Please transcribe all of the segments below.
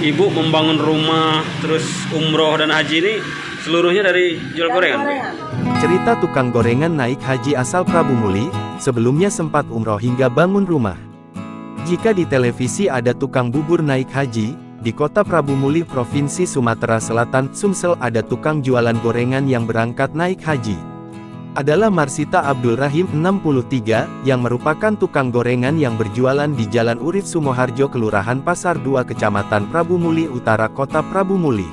Ibu membangun rumah, terus umroh dan haji ini seluruhnya dari jual gorengan? Cerita tukang gorengan naik haji asal Prabu Muli, sebelumnya sempat umroh hingga bangun rumah. Jika di televisi ada tukang bubur naik haji, di kota Prabu Muli Provinsi Sumatera Selatan, Sumsel ada tukang jualan gorengan yang berangkat naik haji. Adalah Marsita Abdul Rahim, 63, yang merupakan tukang gorengan yang berjualan di Jalan Urip Sumoharjo, Kelurahan Pasar 2, Kecamatan Prabu Muli Utara, Kota Prabu Muli.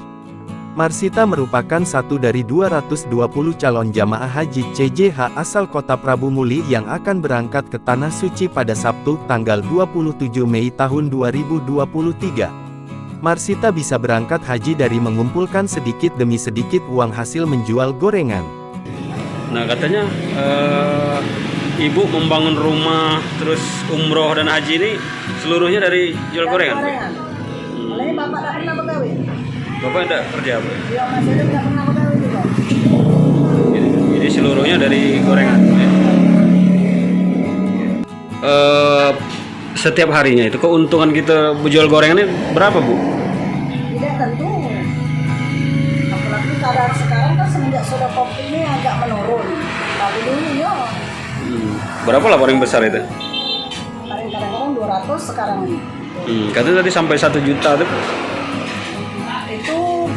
Marsita merupakan satu dari 220 calon jamaah haji CJH asal Kota Prabu Muli yang akan berangkat ke Tanah Suci pada Sabtu, tanggal 27 Mei tahun 2023. Marsita bisa berangkat haji dari mengumpulkan sedikit demi sedikit uang hasil menjual gorengan. Nah, katanya ibu membangun rumah, terus umroh dan haji ini seluruhnya dari jual gorengan? Oleh bapak tak pernah begawe. Bapak enggak kerja apa? Dia masih ada tidak pernah begawe juga. Jadi seluruhnya dari gorengan. Setiap harinya itu keuntungan kita menjual gorengan ini berapa, Bu? Tidak tentu. Apalagi keadaan sekarang kan semenjak soda kopi ini agak menurun. Tapi dulu ya. Berapa lah paling besar itu? Kadang-kadang 200 sekarang ini. Katanya tadi sampai 1 juta tuh. Itu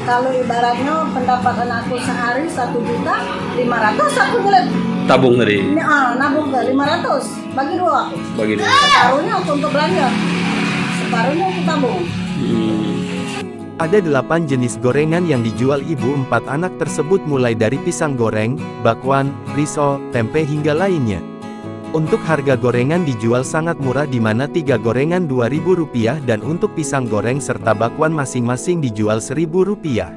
kalau ibaratnya pendapatan aku sehari 1.500.000 aku nyelet. Tabung tadi. Ini nabung ke 500 bagi 2 aku. Bagi dua. Separuhnya untuk belanja. Separuhnya aku tabung. Ada 8 jenis gorengan yang dijual ibu 4 anak tersebut, mulai dari pisang goreng, bakwan, risol, tempe hingga lainnya. Untuk harga gorengan dijual sangat murah, di mana 3 gorengan Rp2.000 dan untuk pisang goreng serta bakwan masing-masing dijual Rp1.000.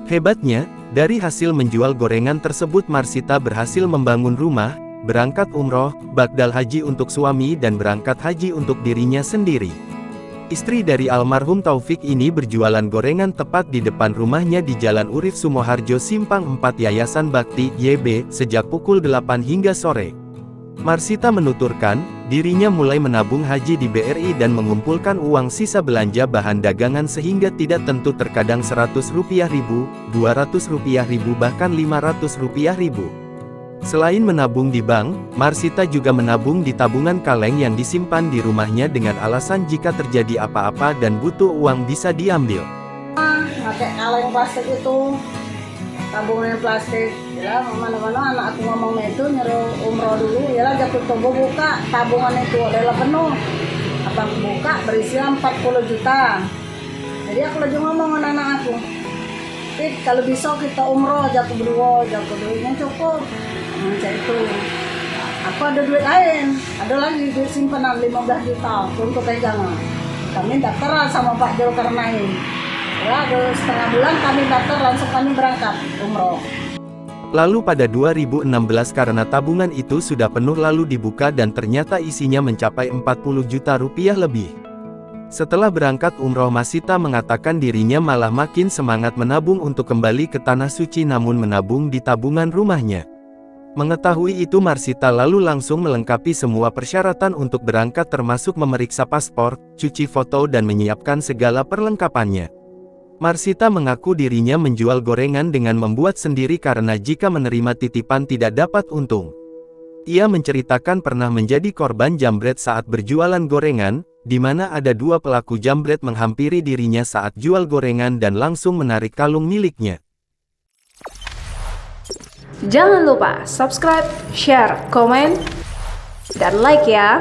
Hebatnya, dari hasil menjual gorengan tersebut Marsita berhasil membangun rumah, berangkat umroh, bakdal haji untuk suami dan berangkat haji untuk dirinya sendiri. Istri dari almarhum Taufik ini berjualan gorengan tepat di depan rumahnya di Jalan Urip Sumoharjo Simpang 4 Yayasan Bakti YB sejak pukul 8 hingga sore. Marsita menuturkan, dirinya mulai menabung haji di BRI dan mengumpulkan uang sisa belanja bahan dagangan sehingga tidak tentu, terkadang Rp100.000, Rp200.000 bahkan Rp500.000. Selain menabung di bank, Marsita juga menabung di tabungan kaleng yang disimpan di rumahnya dengan alasan jika terjadi apa-apa dan butuh uang bisa diambil. Pakai kaleng plastik itu, tabungan plastik. Ya, mana-mana anak aku ngomongnya itu nyuruh umroh dulu, ya lah jatuh tobo buka tabungan itu adalah penuh. Abang buka berisi 40 juta. Jadi aku lagi ngomong dengan anak aku, kalau bisa kita umroh jatuh berdua, jatuh duitnya cukup. Macam itu. Aku ada duit lain, ada lagi duit simpanan 15 juta untuk pegangan. Kami daftar sama Pak Zulkarnain. Ya, ada setengah bulan kami daftar, langsung kami berangkat umroh. Lalu pada 2016 karena tabungan itu sudah penuh lalu dibuka dan ternyata isinya mencapai Rp40 juta lebih. Setelah berangkat umroh, Marsita mengatakan dirinya malah makin semangat menabung untuk kembali ke Tanah Suci, namun menabung di tabungan rumahnya. Mengetahui itu Marsita lalu langsung melengkapi semua persyaratan untuk berangkat, termasuk memeriksa paspor, cuci foto dan menyiapkan segala perlengkapannya. Marsita mengaku dirinya menjual gorengan dengan membuat sendiri karena jika menerima titipan tidak dapat untung. Ia menceritakan pernah menjadi korban jambret saat berjualan gorengan, di mana ada 2 pelaku jambret menghampiri dirinya saat jual gorengan dan langsung menarik kalung miliknya. Jangan lupa subscribe, share, komen, dan like ya!